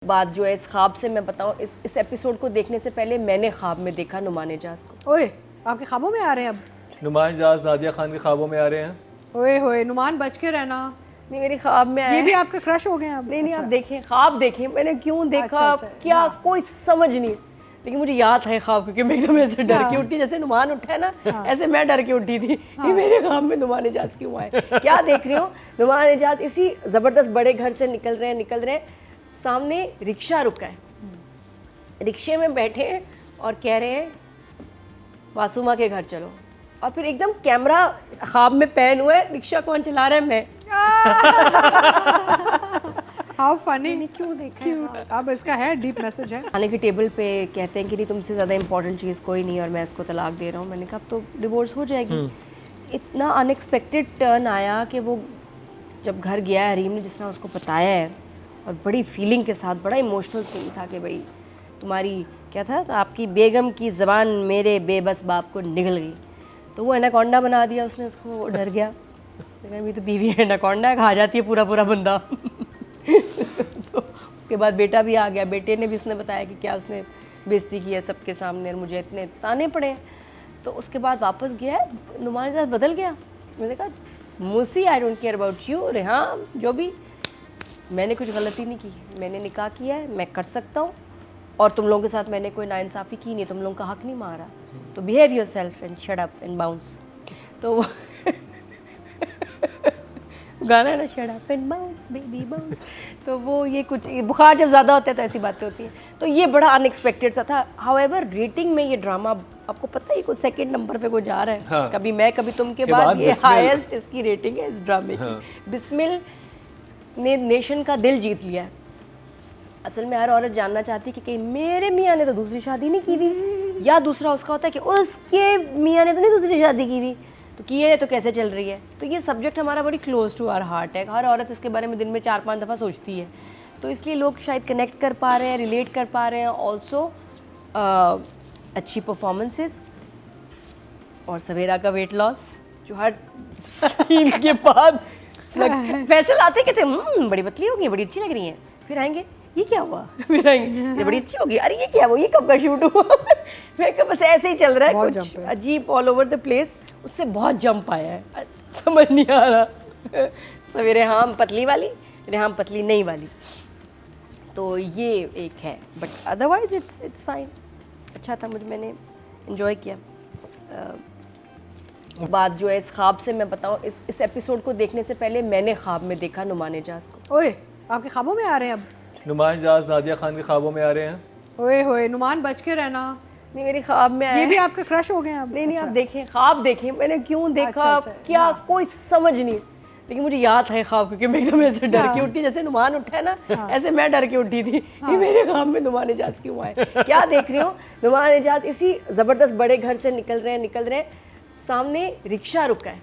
बात जो है इस ख्वाब से मैं बताऊं, इस एपिसोड को देखने से पहले मैंने ख्वाब में देखा नुमान एजाज को। ओए, आपके ख्वाबों में आ रहे हैं अब? नुमान एजाज नादिया खान के ख्वाबों में आ रहे हैं। ओए होए, नुमान बच के रहना। नहीं, मेरे ख्वाब में आया ये भी है। आपके क्रश हो गए हैं अब? नहीं, अच्छा। आप देखें, ख्वाब देखें मैंने क्यों देखा, अच्छा, क्या हाँ। कोई समझ नहीं, लेकिन मुझे याद है ख्वाब, क्योंकि मैं एकदम ऐसे डर हाँ। के उठी, जैसे नुमान उठा है ना, ऐसे मैं डर के उठी थी। ये मेरे ख्वाब में नुमान एजाज क्यों आए, क्या देख रही हूँ। नुमान एजाज इसी जबरदस्त बड़े घर से निकल रहे हैं, सामने रिक्शा रुका है, रिक्शे में बैठे हैं और कह रहे हैं मासूमा के घर चलो, और फिर एकदम कैमरा ख्वाब में पैन हुआ है, रिक्शा कौन चला रहा है, मैं। How funny. मैंने क्यों देखा है ख्वाब? अब इसका है डीप मैसेज है। खाने की टेबल पे कहते हैं कि नहीं तुमसे ज़्यादा इंपॉर्टेंट चीज़ कोई नहीं और मैं इसको तलाक दे रहा हूँ। मैंने कहा अब तो डिवोर्स हो जाएगी। इतना अनएक्सपेक्टेड टर्न आया कि वो जब घर गया है, हरीम ने जिस तरह उसको बताया है और बड़ी फीलिंग के साथ, बड़ा इमोशनल सीन था कि भाई तुम्हारी क्या था, तो आपकी बेगम की ज़बान मेरे बेबस बाप को निगल गई, तो वो एनाकोंडा बना दिया उसने उसको, वो डर गया। लेकिन अभी तो बीवी एनाकोंडा खा जाती है पूरा पूरा बंदा। तो उसके बाद बेटा भी आ गया, बेटे ने भी उसने बताया कि क्या उसने बेइज्जती की है सबके सामने और मुझे इतने ताने पड़े। तो उसके बाद वापस गया है, नुमान एजाज बदल गया। मैंने कहा Musi, I don't care about you Rehan, जो भी, मैंने कुछ गलती नहीं की, मैंने निकाह किया है, मैं कर सकता हूँ, और तुम लोगों के साथ मैंने कोई नाइंसाफ़ी की नहीं, तुम लोगों का हक नहीं मारा, तो behave your self and shut up and bounce. तो गाना है ना, shut up and bounce baby bounce. तो वो ये कुछ बुखार जब ज़्यादा होता है तो ऐसी बातें होती हैं। तो ये बड़ा अनएक्सपेक्टेड सा था। हाउएवर रेटिंग में ये ड्रामा, आपको पता है, कुछ सेकंड नंबर पे को जा रहा है। हाँ। कभी मैं कभी तुम के बाद ये हाईएस्ट इसकी रेटिंग है इस ड्रामे की। हाँ। बिस्मिल ने नेशन का दिल जीत लिया है। असल में हर औरत जानना चाहती है कि कहीं मेरे मियाँ ने तो दूसरी शादी नहीं की हुई, या दूसरा उसका होता है कि उसके मियाँ ने तो नहीं दूसरी शादी की हुई, तो की है तो कैसे चल रही है। तो ये सब्जेक्ट हमारा बड़ी क्लोज टू आवर हार्ट है। हर औरत इसके बारे में दिन में 4-5 दफ़ा सोचती है, तो इसलिए लोग शायद कनेक्ट कर पा रहे हैं, रिलेट कर पा रहे हैं। ऑल्सो अच्छी परफॉर्मेंसेस और सवेरा का वेट लॉस, जो हर सीन के बाद फैसल आते कहते बड़ी पतली हो गई, बड़ी अच्छी लग रही हैं, फिर आएंगे ये क्या हुआ, फिर आएंगे ये बड़ी अच्छी होगी, अरे ये क्या हुआ, ये कब का शूट हुआ। मैं कहा बस ऐसे ही चल रहा है, कुछ अजीब ऑल ओवर द प्लेस। उससे बहुत जंप आया है, समझ नहीं आ रहा। सवेरे हम पतली वाली, रेहाम पतली नहीं वाली, तो ये एक है, बट अदरवाइज इट्स फाइन। अच्छा था, मैंने इन्जॉय किया। बात जो है इस ख्वाब से मैं बताऊं, इस एपिसोड को देखने से पहले मैंने ख्वाब में देखा नुमान एजाज को। ओए, आपके ख्वाबों में आ रहे हैं अब? नुमान एजाज नादिया खान के ख्वाबों में आ रहे हैं। ओए होए, नुमान बच के रहना। नहीं, मेरे ख्वाब में आया ये है। भी आपके क्रश हो गए हैं अब? नहीं, अच्छा। आप देखें, ख्वाब देखें मैंने क्यों देखा, अच्छा, क्या कोई समझ नहीं, लेकिन मुझे याद है ख्वाब, क्योंकि मैं एकदम ऐसे डर के उठी, जैसे नुमान उठा है ना, ऐसे मैं डर के उठी थी। ये मेरे ख्वाब में नुमान एजाज क्यों आए, क्या देख रही हूँ। नुमान एजाज इसी जबरदस्त बड़े घर से निकल रहे हैं, सामने रिक्शा रुका है,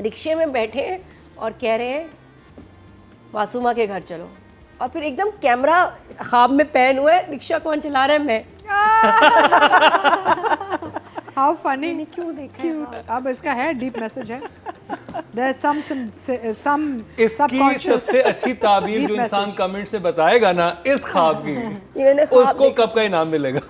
रिक्शे में बैठे हैं और कह रहे हैं मासूमा के घर चलो, और फिर एकदम कैमरा ख्वाब में पैन हुआ है, रिक्शा कौन चला रहा है, मैं। How funny. मैंने क्यों देखा है ख्वाब? अब इसका है डीप मैसेज है। There's some इसकी subconscious सबसे अच्छी ताबीर deep जो इंसान message। कमेंट से बताएगा ना इस ख्वाब की, ये मैंने ख्वाब उसको कब का इनाम मिलेगा।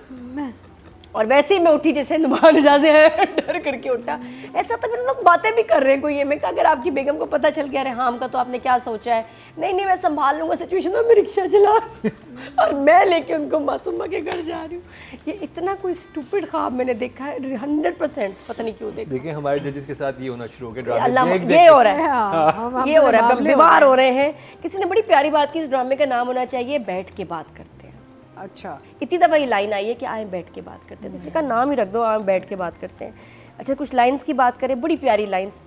और वैसे ही मैं उठी जैसे नुमान एजाज है, डर करके उठा। ऐसा तो फिर लोग बातें भी कर रहे हैं कोई, ये मैं कहा अगर आपकी बेगम को पता चल गया रेहाम का, तो आपने क्या सोचा है। नहीं मैं संभाल लूंगा सिचुएशन, और मैं रिक्शा चला और मैं लेके उनको मासूमा के घर जा रही हूँ। ये इतना कोई स्टूपिड ख्वाब मैंने देखा है 100%, पता नहीं क्यों देखा। देखिए हमारे जजेस के साथ ये होना शुरू हो गया, अल्लाह, ड्रामे ये हो रहा है, हाँ, ये हो रहा है, बीमार हो रहे हैं। किसी ने बड़ी प्यारी बात की, इस ड्रामे का नाम होना चाहिए बैठ के बात करते हैं। अच्छा, इतनी दफ़ा ये लाइन आई है कि आए बैठ के बात करते हैं, तो इसने कहा नाम ही रख दो, आए बैठ के बात करते हैं। अच्छा, कुछ लाइंस की बात करें, बड़ी प्यारी लाइंस।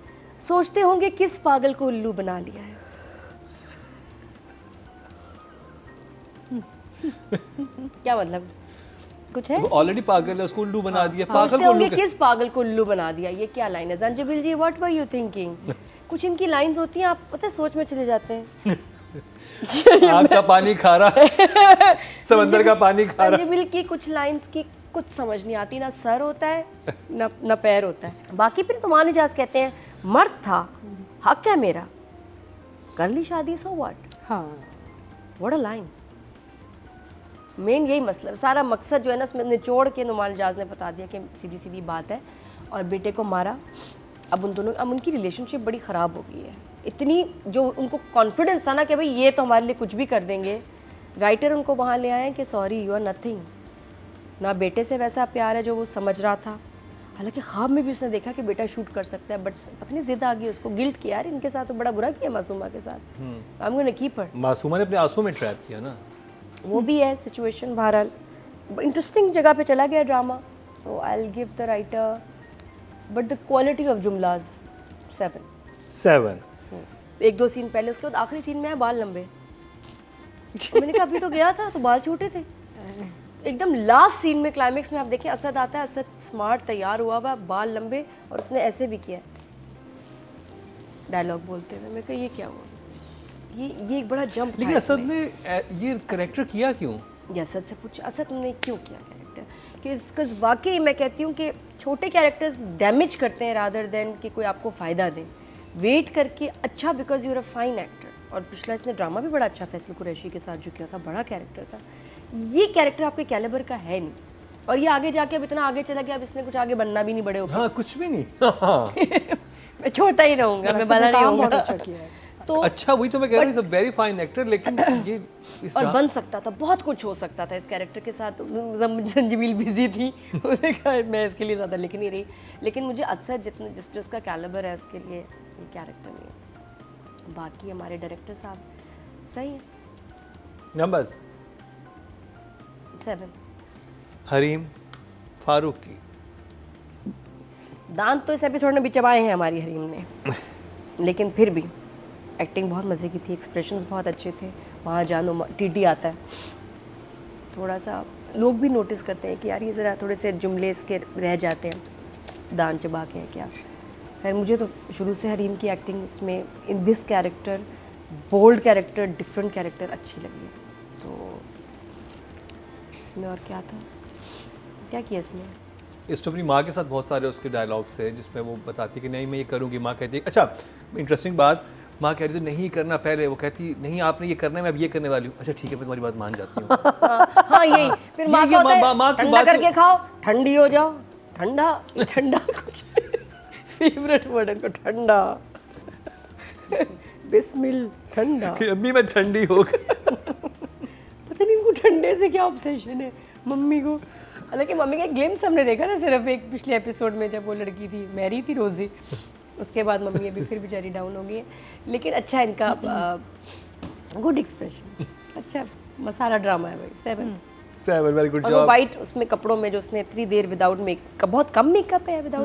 सोचते होंगे किस पागल को उल्लू बना लिया है। क्या मतलब, कुछ है? ऑलरेडी पागल है, उसको उल्लू बना दिया। सोचते पागल को होंगे उल्लू किस पागल को उल्लू बना दिया, ये क्या लाइन है? जंजबिल जी, व्हाट वर यू थिंकिंग? कुछ इनकी लाइंस होती हैं, आप पता है सोच में चले जाते हैं। आग का पानी खा रहा, समंदर का पानी खा रहा। जंजबिल की कुछ लाइंस की कुछ समझ नहीं आती, ना सर होता है ना पैर होता है। बाकी फिर नुमान एजाज कहते हैं मर्द था, हक है मेरा, कर ली शादी, सो व्हाट। हाँ, व्हाट अ लाइन। मेन यही मसला, सारा मकसद जो है ना उसमें निचोड़ के नुमान इजाज ने बता दिया कि सीधी सीधी बात है, और बेटे को मारा। अब उनकी रिलेशनशिप बड़ी ख़राब हो गई है। इतनी जो उनको कॉन्फिडेंस था ना कि भाई ये तो हमारे लिए कुछ भी कर देंगे, राइटर उनको वहाँ ले आए कि सॉरी यू आर नथिंग। ना बेटे से वैसा प्यार है जो वो समझ रहा था, हालांकि ख्वाब में भी उसने देखा कि बेटा शूट कर सकता है, बट पता नहीं ज़िद आ गई उसको, गिल्ट किया यार इनके साथ तो बड़ा बुरा किया मासूमा के साथ, I am gonna keep her. Masuma ने अपने आंसू में ट्रैप किया ना। वो भी है सिचुएशन। बहरहाल इंटरेस्टिंग जगह पे चला गया ड्रामा, तो I will give the writer, but the quality of जुमलाज 7। एक दो सीन पहले, उसके बाद आखिरी सीन में है बाल लंबे, और मैंने कहा अभी तो गया था तो बाल छोटे थे। एकदम लास्ट सीन में क्लाइमेक्स में आप देखें असद आता है, असद स्मार्ट तैयार हुआ हुआ, बाल लंबे, और उसने ऐसे भी किया डायलॉग बोलते हुए। मैं कहा ये क्या हुआ, ये एक बड़ा जंप। लेकिन असद ने ये करेक्टर किया क्यों? ये असद से पूछा, असद तुमने क्यों किया कैरेक्टर? कि इसका वाकई मैं कहती हूँ कि छोटे कैरेक्टर्स डैमेज करते हैं रादर देन कि कोई आपको फ़ायदा दें। वेट करके अच्छा, because you are a fine actor. और पिछला इसने ड्रामा भी बड़ा अच्छा फैसल कुरैशी के साथ जो किया था, बड़ा कैरेक्टर था। ये कैरेक्टर आपके कैलिबर का है नहीं, और ये आगे जाके अब इतना आगे चला गया, अब इसने कुछ आगे बनना भी नहीं बड़े होकर। हाँ, कुछ भी नहीं। मैं छोटा ही रहूँगा, मैं बड़ा नहीं बहुत होऊंगा। अच्छा किया है। तो अच्छा, वही तो मैं कह रही हूँ, वेरी फाइन एक्टर, लेकिन ये इस और बन सकता था, बहुत कुछ हो सकता था इस कैरेक्टर के साथ। संजीवील बिजी थी, उसने कहा मैं इसके लिए ज़्यादा लिख नहीं रही, लेकिन मुझे असद जिसका कैलिबर है उसके लिए ये कैरेक्टर नहीं है। बाकी हमारे डायरेक्टर साहब सही है। नंबर्स 7। हरीम फारूकी। दांत तो इस एपिसोड में भी चबाए हैं हमारी हरीम ने, लेकिन फिर भी एक्टिंग बहुत मज़े की थी, एक्सप्रेशंस बहुत अच्छे थे। वहाँ जानो टीटी आता है, थोड़ा सा लोग भी नोटिस करते हैं कि यार ये ज़रा थोड़े से जुमले इसके रह जाते हैं, दांत चबा के हैं क्या। खैर मुझे तो शुरू से हरीम की एक्टिंग इसमें, in this character, bold character, different character अच्छी लगी है। तो इसमें और क्या था, क्या किया इसमें? इसमें अपनी माँ के साथ बहुत सारे उसके डायलॉग्स है जिसमें वो बताती है कि नहीं मैं ये करूँगी। माँ कहती है, अच्छा इंटरेस्टिंग बात, माँ कह रही थी नहीं करना पहले, वो कहती नहीं आपने ये करना है, मैं अब ये करने वाली हूँ। अच्छा ठीक है, मैं तुम्हारी बात मान जाती हूँ। हाँ यही फिर माँ ये का होता है, माँ की ठंडा बात करके खाओ, ठंडी हो जाओ, ठंडा ठंडा कुछ फेवरेट वर्ड है ठंडा, बिस्मिल ठंडा। अम्मी मैं ठंडी हो गई। पता नहीं इनको ठंडे से क्या ऑब्सेशन है मम्मी को। हालांकि मम्मी का एक ग्लिम्स हमने देखा था सिर्फ एक पिछले एपिसोड में, जब वो लड़की थी मैरी थी रोजी, उसके बाद मम्मी अभी फिर बेचारी डाउन हो गई है। लेकिन अच्छा इनका गुड एक्सप्रेशन, अच्छा मसाला ड्रामा है भाई। 7 वेरी गुड और वो जॉब। वाइट उसमें कपड़ों में जो उसने इतनी देर विदाउट मेकअप, बहुत कम मेकअप है विदाउट